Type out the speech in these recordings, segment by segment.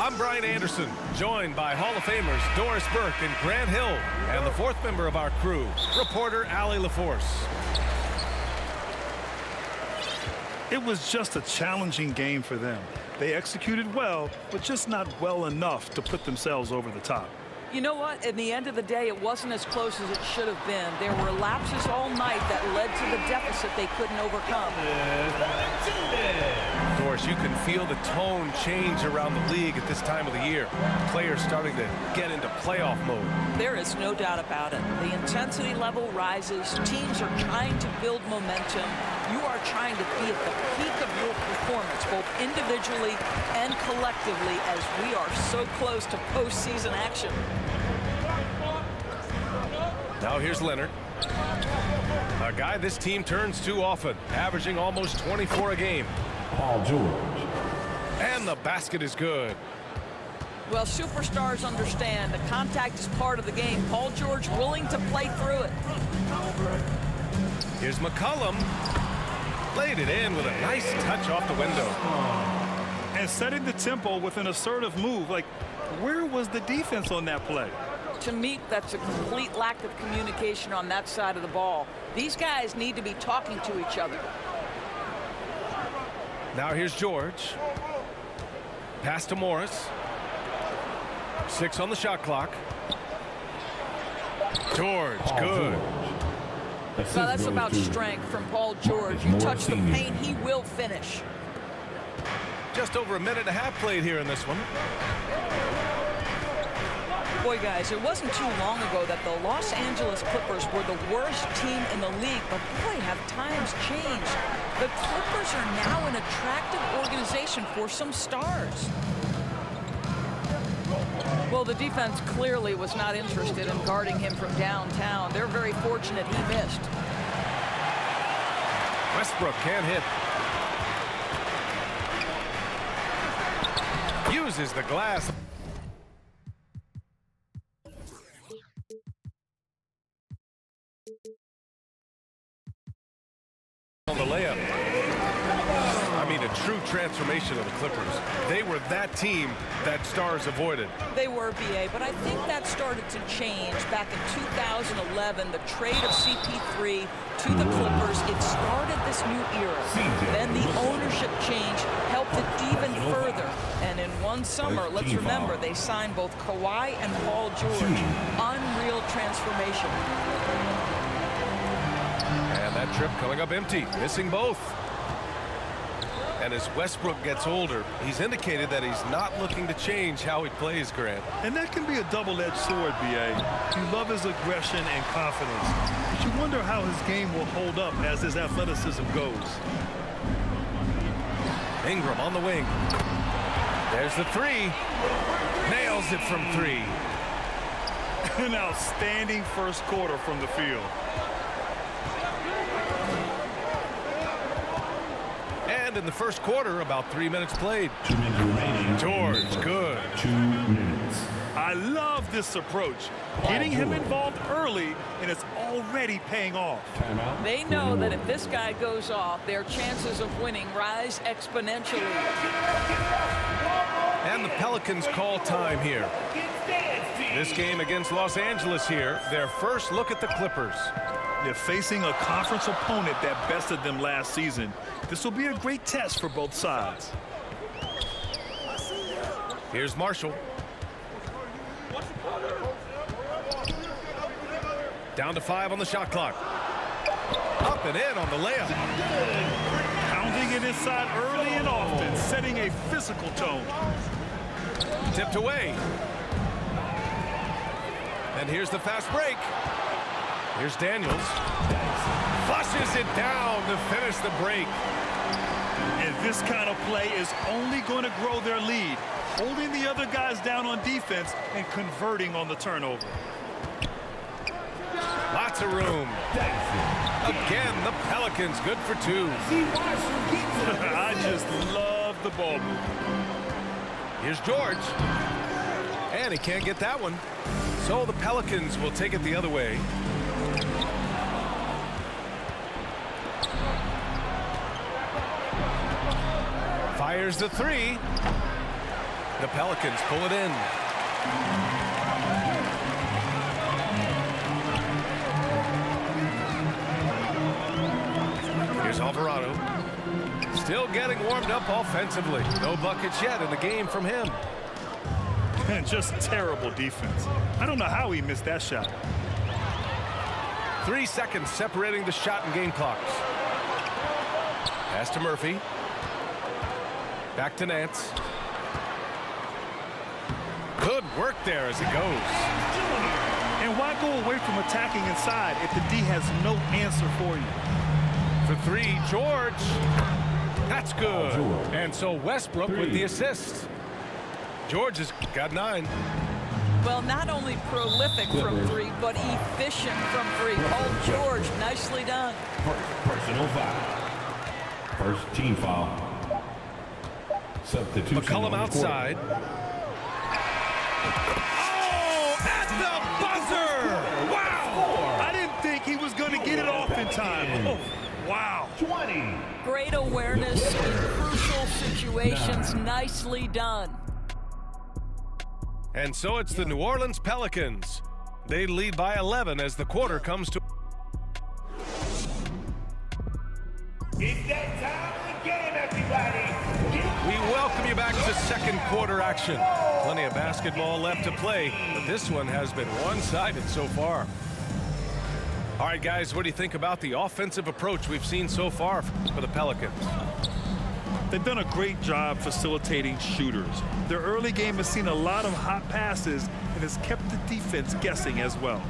I'm Brian Anderson, joined by Hall of Famers Doris Burke and Grant Hill, and the fourth member of our crew, reporter Allie LaForce. It was just a challenging game for them. They executed well, but just not well enough to put themselves over the top. You know what? In the end of the day, it wasn't as close as it should have been. There were lapses all night that led to the deficit they couldn't overcome. Doris, you can feel the tone change around the league at this time of the year. Players starting to get into playoff mode. There is no doubt about it. The intensity level rises. Teams are trying to build momentum. You are trying to be at the peak of your performance, both individually and collectively, as we are so close to postseason action. Now here's Leonard. A guy this team turns to often, averaging almost 24 a game. Paul George. And the basket is good. Well, superstars understand the contact is part of the game. Paul George willing to play through it. Here's McCollum. Laid it in with a nice touch off the window. And setting the tempo with an assertive move. Like, where was the defense on that play? To me, that's a complete lack of communication on that side of the ball. These guys need to be talking to each other. Now here's George. Pass to Morris. 6 on the shot clock. George, good. Well, that's about strength from Paul George. You touch the paint, he will finish. Just over a minute and a half played here in this one. Boy, guys, it wasn't too long ago that the Los Angeles Clippers were the worst team in the league, but boy, have times changed. The Clippers are now an attractive organization for some stars. Well, the defense clearly was not interested in guarding him from downtown. They're very fortunate he missed. Westbrook can't hit. Uses the glass. On the layup. I mean, a true transformation of the Clippers. They were that team that stars avoided. They were, BA, but I think that started to change back in 2011. The trade of CP3 to the Clippers, it started this new era. Then the ownership change helped it even further. And in one summer, let's remember, they signed both Kawhi and Paul George. Unreal transformation. And that trip coming up empty, missing both. And as Westbrook gets older, he's indicated that he's not looking to change how he plays, Grant. And that can be a double-edged sword, B.A. You love his aggression and confidence, but you wonder how his game will hold up as his athleticism goes. Ingram on the wing. There's the three. Nails it from 3. An outstanding first quarter from the field. And in the first quarter, about 3 minutes played. 2 minutes remaining. George, good. 2 minutes. I love this approach. Getting him involved early, and it's already paying off. Timeout. They know that if this guy goes off, their chances of winning rise exponentially. And the Pelicans call time here. This game against Los Angeles here, their first look at the Clippers. They're facing a conference opponent that bested them last season. This will be a great test for both sides. Here's Marshall. Down to 5 on the shot clock. Up and in on the layup. Pounding it inside early and often, setting a physical tone. Tipped away. And here's the fast break. Here's Daniels. Flushes it down to finish the break. And this kind of play is only going to grow their lead, holding the other guys down on defense and converting on the turnover. Lots of room. Again, the Pelicans good for 2. I just love the ball move. Here's George. And he can't get that one. So the Pelicans will take it the other way. Fires the 3. The Pelicans pull it in. Here's Alvarado. Still getting warmed up offensively. No buckets yet in the game from him. And just terrible defense. I don't know how he missed that shot. 3 seconds separating the shot and game clocks. Pass to Murphy. Back to Nance. Good work there as it goes. And why go away from attacking inside if the D has no answer for you? For three, George. That's good. George. And so Westbrook with the assist. George has got 9. Well, not only prolific from three, but efficient from three. Paul George, nicely done. Personal foul. First team foul. Substitution. McCollum on the court. outside. Oh, at the buzzer! Wow! I didn't think he was going to get it off in time. Oh, wow. 20. Great awareness in crucial situations. Nicely done. And so it's the New Orleans Pelicans. They lead by 11 as the quarter comes to. It's that time of the game, everybody. We welcome you back to second quarter action. Plenty of basketball left to play, but this one has been one-sided so far. All right, guys, what do you think about the offensive approach we've seen so far for the Pelicans? They've done a great job facilitating shooters. Their early game has seen a lot of hot passes and has kept the defense guessing as well.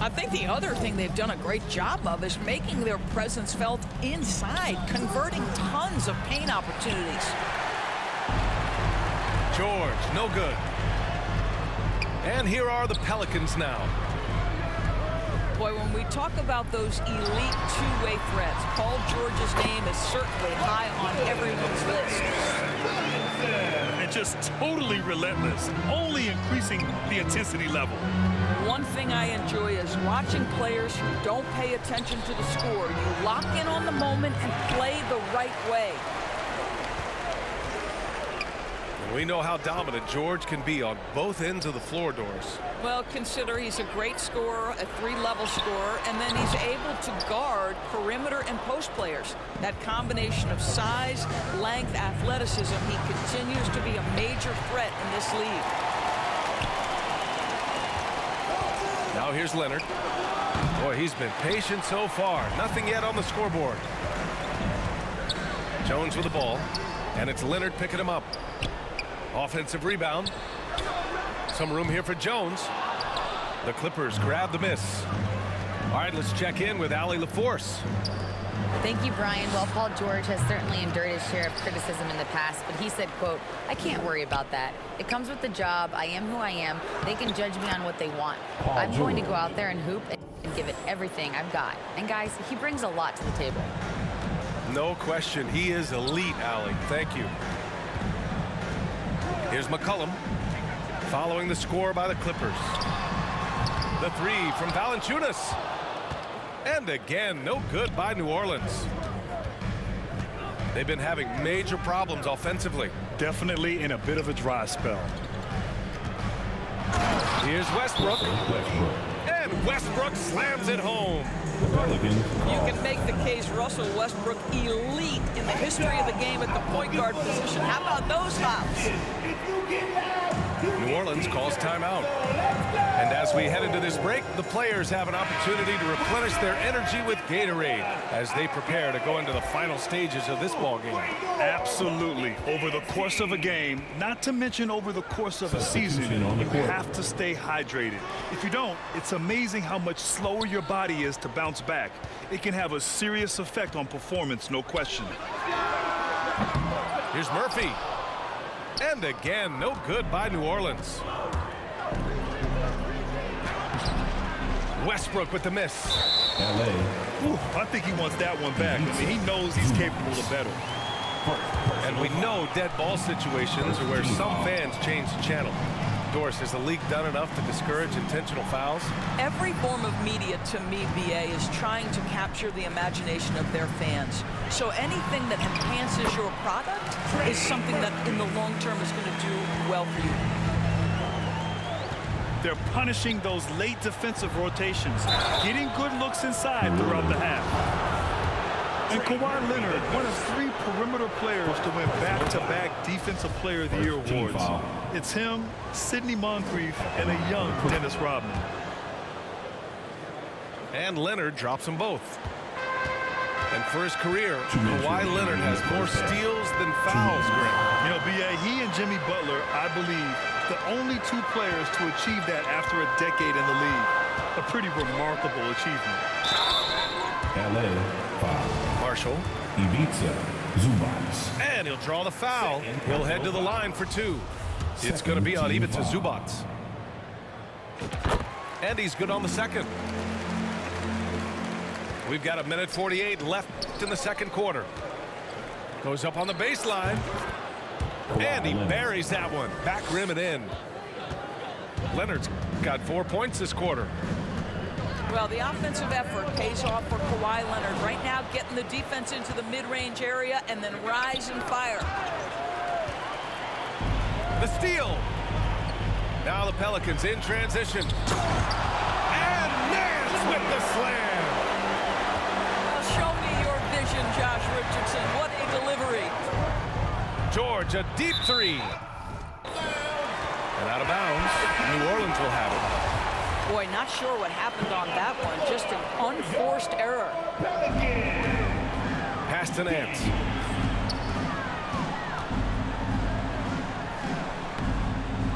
I think the other thing they've done a great job of is making their presence felt inside, converting tons of paint opportunities. George, no good. And here are the Pelicans now. Boy, when we talk about those elite two-way threats, Paul George's name is certainly high on everyone's list. And just totally relentless, only increasing the intensity level. One thing I enjoy is watching players who don't pay attention to the score. You lock in on the moment and play the right way. We know how dominant George can be on both ends of the floor, Doris. Well, consider he's a great scorer, a three-level scorer, and then he's able to guard perimeter and post players. That combination of size, length, athleticism, he continues to be a major threat in this league. Now here's Leonard. Boy, he's been patient so far. Nothing yet on the scoreboard. Jones with the ball, and it's Leonard picking him up. Offensive rebound. Some room here for Jones. The Clippers grab the miss. All right, let's check in with Allie LaForce. Thank you, Brian. Well, Paul George has certainly endured his share of criticism in the past, but he said, quote, "I can't worry about that. It comes with the job. I am who I am. They can judge me on what they want. I'm going to go out there and hoop and give it everything I've got." And guys, he brings a lot to the table. No question, he is elite, Allie. Thank you. Here's McCollum, following the score by the Clippers. The three from Valanciunas. And again, no good by New Orleans. They've been having major problems offensively. Definitely in a bit of a dry spell. Here's Westbrook. Westbrook. And Westbrook slams it home. The Pelicans. You can make the case Russell Westbrook elite in the history of the game at the point guard position. How about those hops? New Orleans calls timeout. And as we head into this break, the players have an opportunity to replenish their energy with Gatorade as they prepare to go into the final stages of this ball game. Absolutely. Over the course of a game, not to mention over the course of a season, Substitution on the you court. have to stay hydrated. If you don't, it's amazing how much slower your body is to bounce back. It can have a serious effect on performance, no question. Here's Murphy. And again, no good by New Orleans. Westbrook with the miss. LA. Whew, I think he wants that one back. I mean, he knows he's capable of better. And we know dead ball situations are where some fans change the channel. Doris, has the league done enough to discourage intentional fouls? Every form of media, to me, BA, is trying to capture the imagination of their fans. So anything that enhances your product is something that in the long term is going to do well for you. They're punishing those late defensive rotations, getting good looks inside throughout the half. And Kawhi Leonard, one of 3 perimeter players to win back-to-back Defensive Player of the Year awards. It's him, Sidney Moncrief, and a young Dennis Rodman. And Leonard drops them both. And for his career, Kawhi Leonard has more steals than fouls, Greg. You know, B.A., he and Jimmy Butler, I believe, the only 2 players to achieve that after a decade in the league. A pretty remarkable achievement. LA foul. Marshall. Ivica Zubac. And he'll draw the foul. He'll head to the line for 2. It's going to be on Ivica Zubac. And he's good on the second. We've got 1:48 left in the second quarter. Goes up on the baseline. And he buries that one. Back rim and in. Leonard's got 4 points this quarter. Well, the offensive effort pays off for Kawhi Leonard. Right now, getting the defense into the mid-range area and then rise and fire. The steal. Now the Pelicans in transition. And Nance with the slam. Well, show me your vision, Josh Richardson. What a delivery. George, a deep 3. And out of bounds. New Orleans will have it. Boy, not sure what happened on that one. Just an unforced error. Pass to Nance.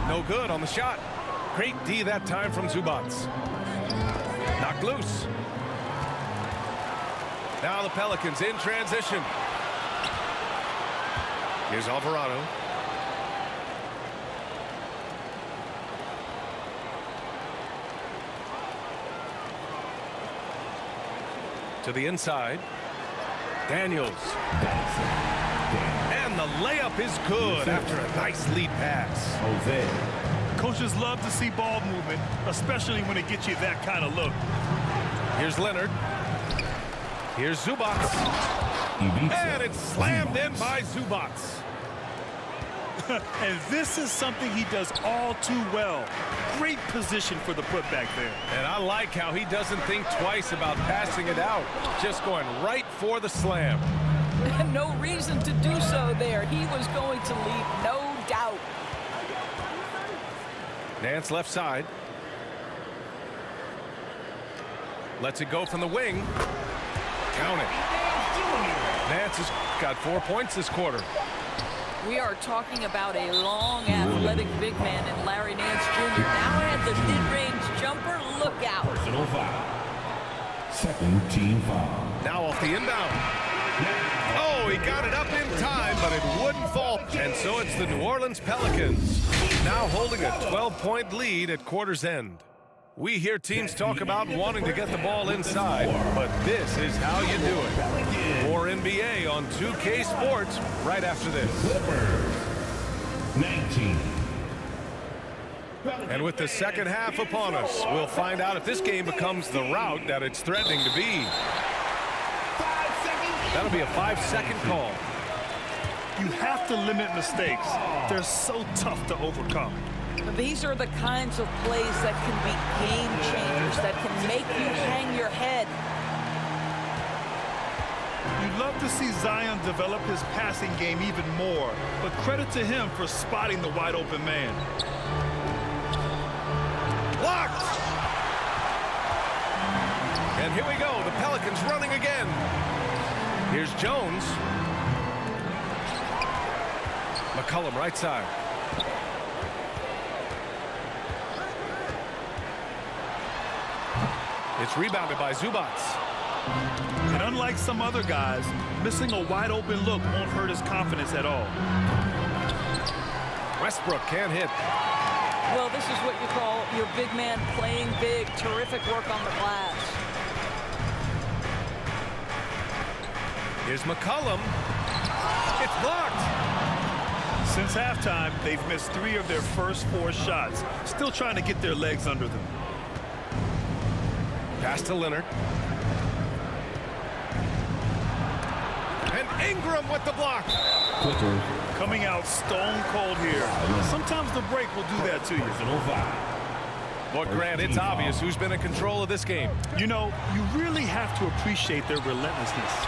No good on the shot. Great D that time from Zubac. Knocked loose. Now the Pelicans in transition. Here's Alvarado. To the inside. Daniels. And the layup is good after a nice lead pass. Jose. Coaches love to see ball movement, especially when it gets you that kind of look. Here's Leonard. Here's Zubac. And it's slammed in by Zubac. And this is something he does all too well. Great position for the putback there. And I like how he doesn't think twice about passing it out. Just going right for the slam. No reason to do so there. He was going to lead, no doubt. Nance left side. Lets it go from the wing. Count it. Nance has got 4 points this quarter. We are talking about a long, athletic big man in Larry Nance Jr. Now at the mid-range jumper. Look out. Personal foul. Second team foul. Now off the inbound. Oh, he got it up in time, but it wouldn't fall. And so it's the New Orleans Pelicans now holding a 12-point lead at quarter's end. We hear teams talk about wanting to get the ball inside, but this is how you do it. More NBA on 2K Sports right after this. Clippers. 19. And with the second half upon us, we'll find out if this game becomes the route that it's threatening to be. That'll be a 5-second call. You have to limit mistakes. They're so tough to overcome. These are the kinds of plays that can be game changers, that can make you hang your head. You'd love to see Zion develop his passing game even more, but credit to him for spotting the wide open man. Blocked! And here we go, the Pelicans running again. Here's Jones. McCollum right side. It's rebounded by Zubac. And unlike some other guys, missing a wide open look won't hurt his confidence at all. Westbrook can't hit. Well, this is what you call your big man playing big. Terrific work on the glass. Here's McCollum. It's blocked. Since halftime, they've missed 3 of their first 4 shots. Still trying to get their legs under them. Pass to Leonard. And Ingram with the block. Clippers. Coming out stone cold here. Sometimes the break will do that to you. Personal foul. But Grant, it's obvious who's been in control of this game. You know, you really have to appreciate their relentlessness.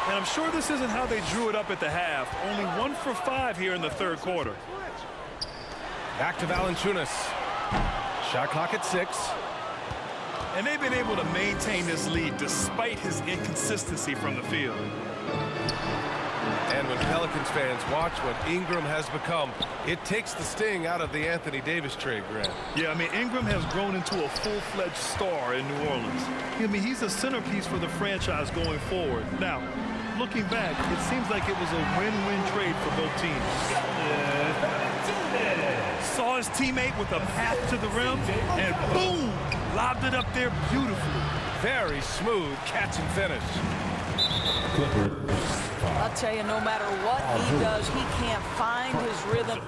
And I'm sure this isn't how they drew it up at the half. Only 1 for 5 here in the third quarter. Back to Valanciunas. Shot clock at 6. And they've been able to maintain this lead despite his inconsistency from the field. And when Pelicans fans watch what Ingram has become, it takes the sting out of the Anthony Davis trade, Grant. Yeah, I mean, Ingram has grown into a full-fledged star in New Orleans. I mean, he's a centerpiece for the franchise going forward. Now, looking back, it seems like it was a win-win trade for both teams. Saw his teammate with a path to the rim, and boom, lobbed it up there beautifully. Very smooth catch and finish. Clippers. I'll tell you, no matter what he does, he can't find his rhythm.